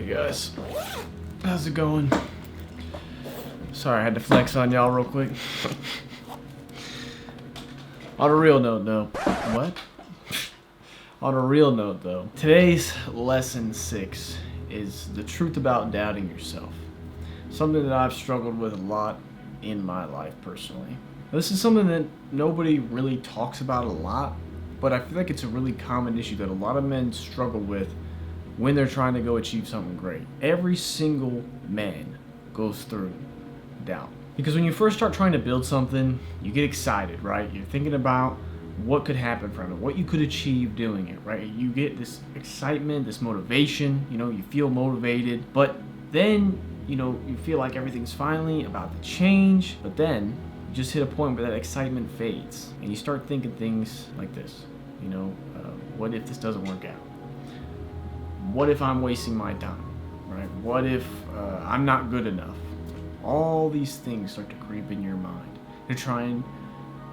Hey guys, how's it going? Sorry, I had to flex on y'all real quick. On a real note though, what? On a real note though, today's lesson 6 is the truth about doubting yourself. Something that I've struggled with a lot in my life personally. This is something that nobody really talks about a lot, but I feel like it's a really common issue that a lot of men struggle with when they're trying to go achieve something great. Every single man goes through doubt. Because when you first start trying to build something, you get excited, right? You're thinking about what could happen from it, what you could achieve doing it, right? You get this excitement, this motivation, you feel motivated, but then, you feel like everything's finally about to change, but then you just hit a point where that excitement fades and you start thinking things like this, what if this doesn't work out? What if I'm wasting my time, right? What if I'm not good enough? All these things start to creep in your mind to try and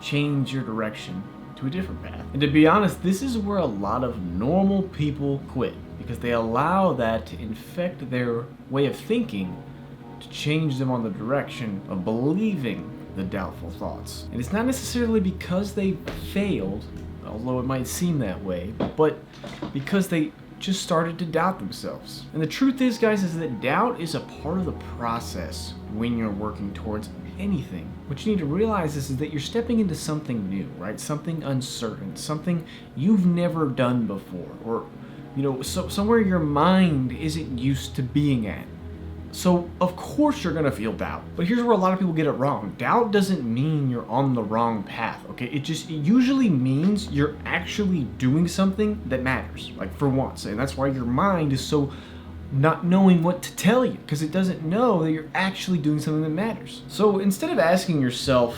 change your direction to a different path. And to be honest, this is where a lot of normal people quit, because they allow that to infect their way of thinking to change them on the direction of believing the doubtful thoughts. And it's not necessarily because they failed, although it might seem that way, but because they just started to doubt themselves. And the truth is, guys, is that doubt is a part of the process when you're working towards anything. What you need to realize is that you're stepping into something new, right? Something uncertain, something you've never done before, or somewhere your mind isn't used to being at. So of course you're gonna feel doubt. But here's where a lot of people get it wrong. Doubt doesn't mean you're on the wrong path, okay? It usually means you're actually doing something that matters, like for once. And that's why your mind is so not knowing what to tell you, because it doesn't know that you're actually doing something that matters. So instead of asking yourself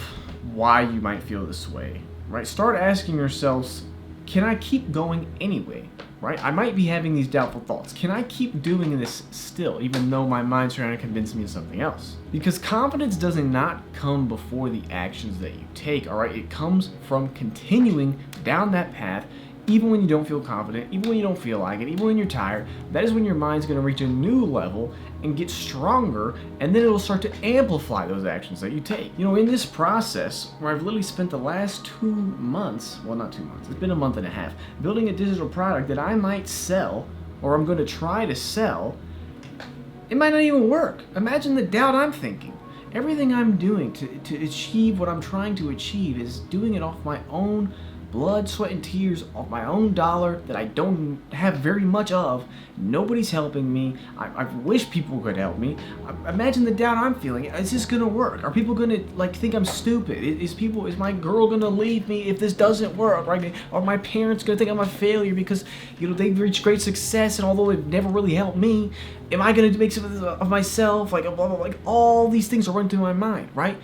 why you might feel this way, right? Start asking yourselves, can I keep going anyway? Right? I might be having these doubtful thoughts. Can I keep doing this still, even though my mind's trying to convince me of something else? Because confidence does not come before the actions that you take, all right? It comes from continuing down that path, even when you don't feel confident, even when you don't feel like it, even when you're tired. That is when your mind's gonna reach a new level and get stronger, and then it'll start to amplify those actions that you take. In this process, where I've literally spent the last 2 months, well, not 2 months, it's been a month and a half, building a digital product that I might sell, or I'm gonna try to sell, it might not even work. Imagine the doubt I'm thinking. Everything I'm doing to achieve what I'm trying to achieve is doing it off my own blood, sweat, and tears, off my own dollar that I don't have very much of. Nobody's helping me. I wish people could help me. Imagine the doubt I'm feeling. Is this gonna work? Are people gonna think I'm stupid? Is my girl gonna leave me if this doesn't work? Right? Are my parents gonna think I'm a failure because they've reached great success, and although they've never really helped me, am I gonna make something of myself? Blah, blah, blah. All these things are running through my mind, right?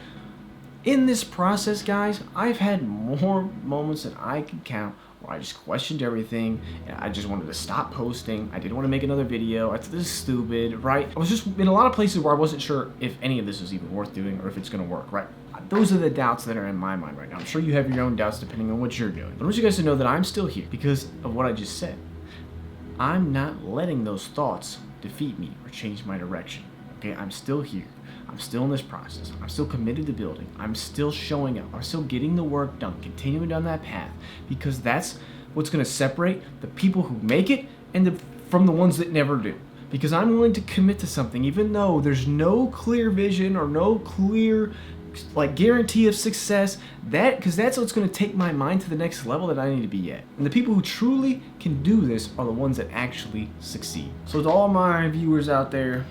In this process, guys, I've had more moments than I can count where I just questioned everything, and I just wanted to stop posting. I didn't want to make another video. I thought this is stupid, right? I was just in a lot of places where I wasn't sure if any of this was even worth doing or if it's going to work, right? Those are the doubts that are in my mind right now. I'm sure you have your own doubts depending on what you're doing. But I want you guys to know that I'm still here because of what I just said. I'm not letting those thoughts defeat me or change my direction, okay? I'm still here. I'm still in this process. I'm still committed to building. I'm still showing up. I'm still getting the work done, continuing down that path, because that's what's going to separate the people who make it from the ones that never do. Because I'm willing to commit to something, even though there's no clear vision or no clear guarantee of success. Because that's what's going to take my mind to the next level that I need to be at. And the people who truly can do this are the ones that actually succeed. So to all my viewers out there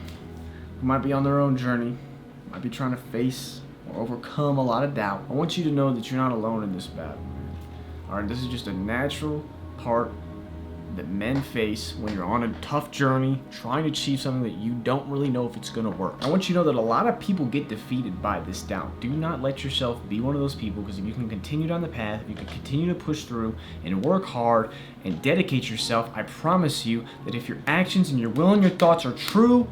who might be on their own journey, might be trying to face or overcome a lot of doubt, I want you to know that you're not alone in this battle. Alright, this is just a natural part that men face when you're on a tough journey trying to achieve something that you don't really know if it's going to work. I want you to know that a lot of people get defeated by this doubt. Do not let yourself be one of those people, because if you can continue down the path, if you can continue to push through and work hard and dedicate yourself, I promise you that if your actions and your will and your thoughts are true,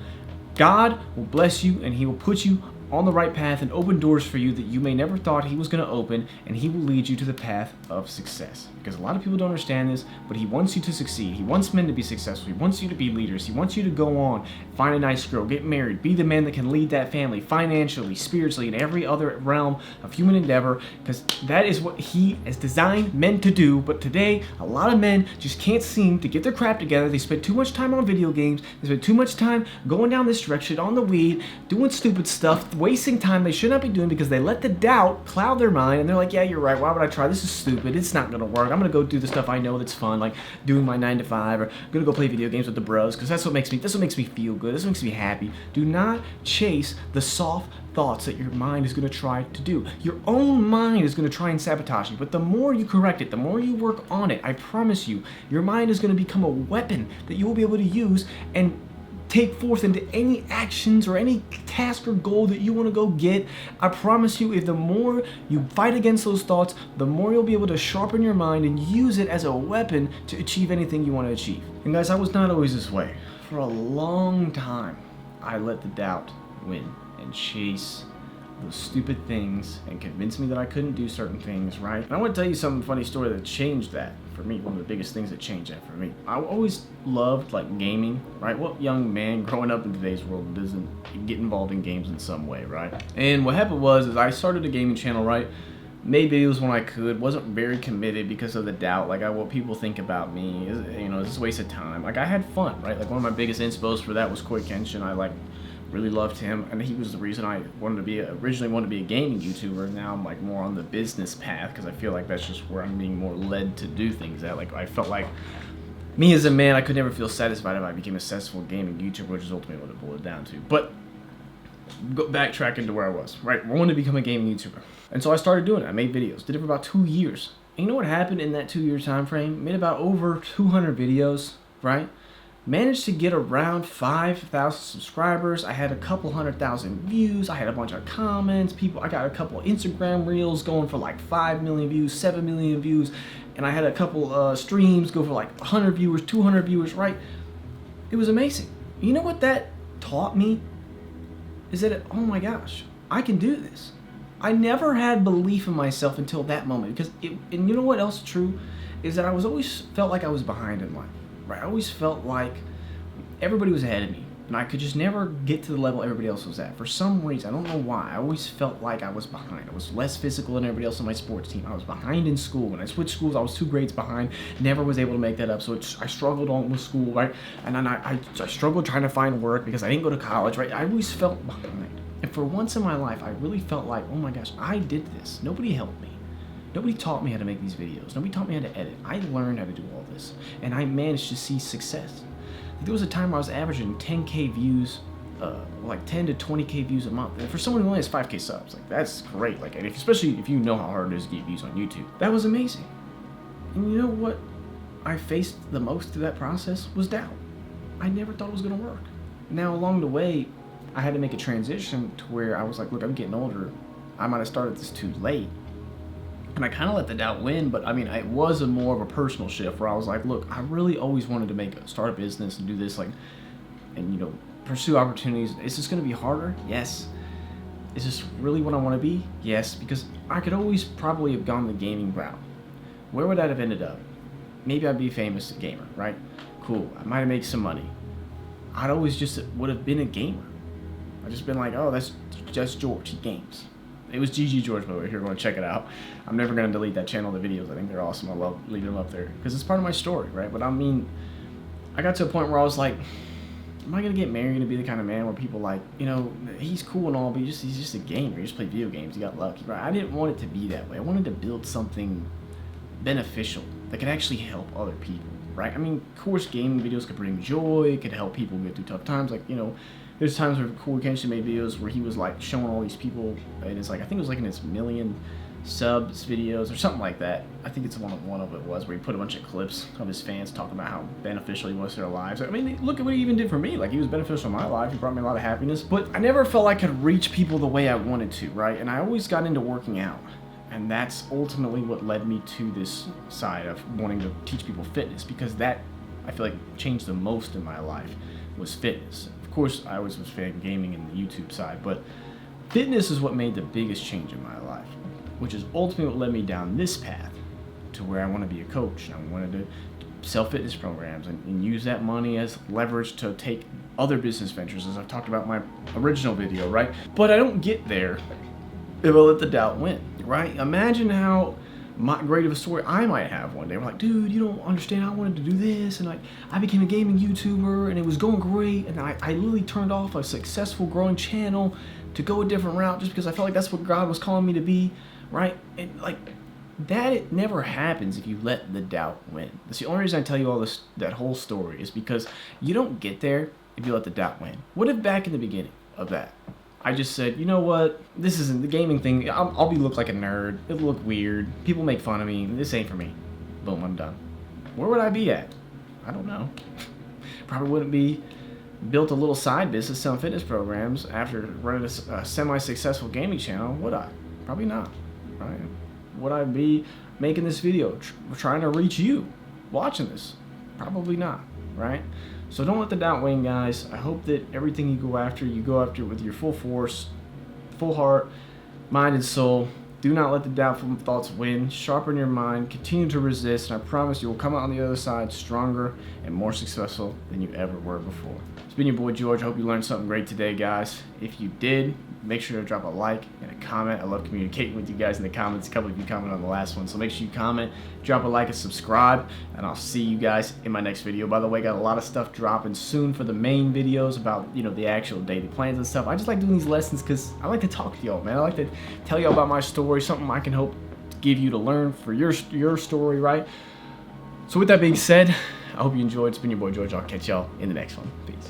God will bless you, and He will put you on the right path and open doors for you that you may never thought he was going to open, and he will lead you to the path of success. Because a lot of people don't understand this, but he wants you to succeed. He wants men to be successful. He wants you to be leaders. He wants you to go on, find a nice girl, get married, be the man that can lead that family financially, spiritually, in every other realm of human endeavor, because that is what he has designed men to do. But today, a lot of men just can't seem to get their crap together. They spend too much time on video games. They spend too much time going down this direction, on the weed, doing stupid stuff, wasting time they should not be doing because they let the doubt cloud their mind, and they're like, yeah, you're right, why would I try? This is stupid. It's not going to work. I'm going to go do the stuff I know that's fun, like doing my 9 to 5, or I'm going to go play video games with the bros, because that's what makes me feel good. This makes me happy. Do not chase the soft thoughts that your mind is going to try to do. Your own mind is going to try and sabotage you, but the more you correct it, the more you work on it, I promise you, your mind is going to become a weapon that you will be able to use and take forth into any actions or any task or goal that you want to go get. I promise you, if the more you fight against those thoughts, the more you'll be able to sharpen your mind and use it as a weapon to achieve anything you want to achieve. And guys, I was not always this way. For a long time, I let the doubt win and chase those stupid things and convince me that I couldn't do certain things, right? And I want to tell you some funny story that changed that for me. One of the biggest things that changed that for me. I always loved like gaming, right? What young man growing up in today's world doesn't get involved in games in some way, right? And what happened was is I started a gaming channel, right? Made videos when I could, wasn't very committed because of the doubt, like what people think about me, you know, it's just a waste of time. Like I had fun, right? Like one of my biggest inspos for that was Koi Kenshin. I really loved him, and he was the reason I originally wanted to be a gaming YouTuber. Now I'm like more on the business path because I feel like that's just where I'm being more led to do things at. Like I felt like me as a man, I could never feel satisfied if I became a successful gaming YouTuber, which is ultimately what it boiled down to. But go backtracking to where I was, right? I wanted to become a gaming YouTuber, and so I started doing it. I made videos, did it for about 2 years. And you know what happened in that 2-year time frame? Made about over 200 videos, right? Managed to get around 5,000 subscribers. I had a couple 100,000 views. I had a bunch of comments. I got a couple Instagram reels going for like 5 million views, 7 million views. And I had a couple streams go for like 100 viewers, 200 viewers, right? It was amazing. You know what that taught me? Is that, oh my gosh, I can do this. I never had belief in myself until that moment. And you know what else is true? Is that I always felt like I was behind in life. Right, I always felt like everybody was ahead of me, and I could just never get to the level everybody else was at. For some reason, I don't know why, I always felt like I was behind. I was less physical than everybody else on my sports team. I was behind in school. When I switched schools, I was 2 grades behind. Never was able to make that up, so I struggled on with school, right? And then I struggled trying to find work because I didn't go to college, right? I always felt behind. And for once in my life, I really felt like, oh my gosh, I did this. Nobody helped me. Nobody taught me how to make these videos. Nobody taught me how to edit. I learned how to do all this, and I managed to see success. There was a time where I was averaging 10K views, like 10 to 20K views a month. And for someone who only has 5K subs, like that's great. Like, and especially if you know how hard it is to get views on YouTube, that was amazing. And you know what I faced the most through that process was doubt. I never thought it was gonna work. Now along the way, I had to make a transition to where I was like, look, I'm getting older. I might have started this too late. And I kind of let the doubt win, but I mean, it was more of a personal shift where I was like, look, I really always wanted to start a business and do this, like, and, you know, pursue opportunities. Is this going to be harder? Yes. Is this really what I want to be? Yes, because I could always probably have gone the gaming route. Where would that have ended up? Maybe I'd be a famous gamer, right? Cool. I might have made some money. I'd always just would have been a gamer. I'd just been like, oh, that's just George. He games. It was GG George, by the way. If you're going to check it out, I'm never going to delete that channel, the videos. I think they're awesome. I love leaving them up there because it's part of my story, right? But I mean, I got to a point where I was like, am I going to get married and be the kind of man where people like, you know, he's cool and all, but he's just a gamer. He just played video games. He got lucky, right? I didn't want it to be that way. I wanted to build something beneficial that could actually help other people, right? I mean, of course, gaming videos could bring joy. It could help people get through tough times. Like, you know, there's times where Koi Kenshin made videos where he was like showing all these people, and it's like, I think it was like in his 1 million subs videos or something like that. I think it's one of it was where he put a bunch of clips of his fans talking about how beneficial he was to their lives. I mean, look at what he even did for me. Like, he was beneficial in my life. He brought me a lot of happiness, but I never felt I could reach people the way I wanted to, right? And I always got into working out, and that's ultimately what led me to this side of wanting to teach people fitness, because that, I feel like, changed the most in my life was fitness. Of course, I always was fan gaming and the YouTube side, but Fitness is what made the biggest change in my life, which is ultimately what led me down this path to where I want to be a coach. I wanted to sell fitness programs and use that money as leverage to take other business ventures, as I've talked about in my original video, right? But I don't get there if I let the doubt win, right? Imagine how great of a story I might have one day. I'm like, dude, you don't understand. I wanted to do this, and I became a gaming YouTuber, and it was going great, and I literally turned off a successful growing channel to go a different route just because I felt like that's what God was calling me to be, right? And like that, it never happens if you let the doubt win. That's the only reason I tell you all this, that whole story, is because you don't get there if you let the doubt win. What if back in the beginning of that, I just said, you know what, this isn't the gaming thing. I'll look like a nerd. It'll look weird. People make fun of me. This ain't for me. Boom, I'm done. Where would I be at? I don't know. Probably wouldn't be built a little side business selling fitness programs after running a semi-successful gaming channel. Would I? Probably not. Right? Would I be making this video trying to reach you watching this? Probably not. Right? So don't let the doubt win, guys. I hope that everything you go after with your full force, full heart, mind, and soul. Do not let the doubtful thoughts win. Sharpen your mind. Continue to resist. And I promise you will come out on the other side stronger and more successful than you ever were before. It's been your boy George. I hope you learned something great today, guys. If you did, make sure to drop a like and a comment. I love communicating with you guys in the comments. A couple of you commented on the last one, so make sure you comment, drop a like, and subscribe, and I'll see you guys in my next video. By the way, got a lot of stuff dropping soon for the main videos about, you know, the actual daily plans and stuff. I just like doing these lessons because I like to talk to y'all, man. I like to tell y'all about my story, something I can hope to give you to learn for your story, right? So with that being said, I hope you enjoyed. It's been your boy George. I'll catch y'all in the next one. Peace.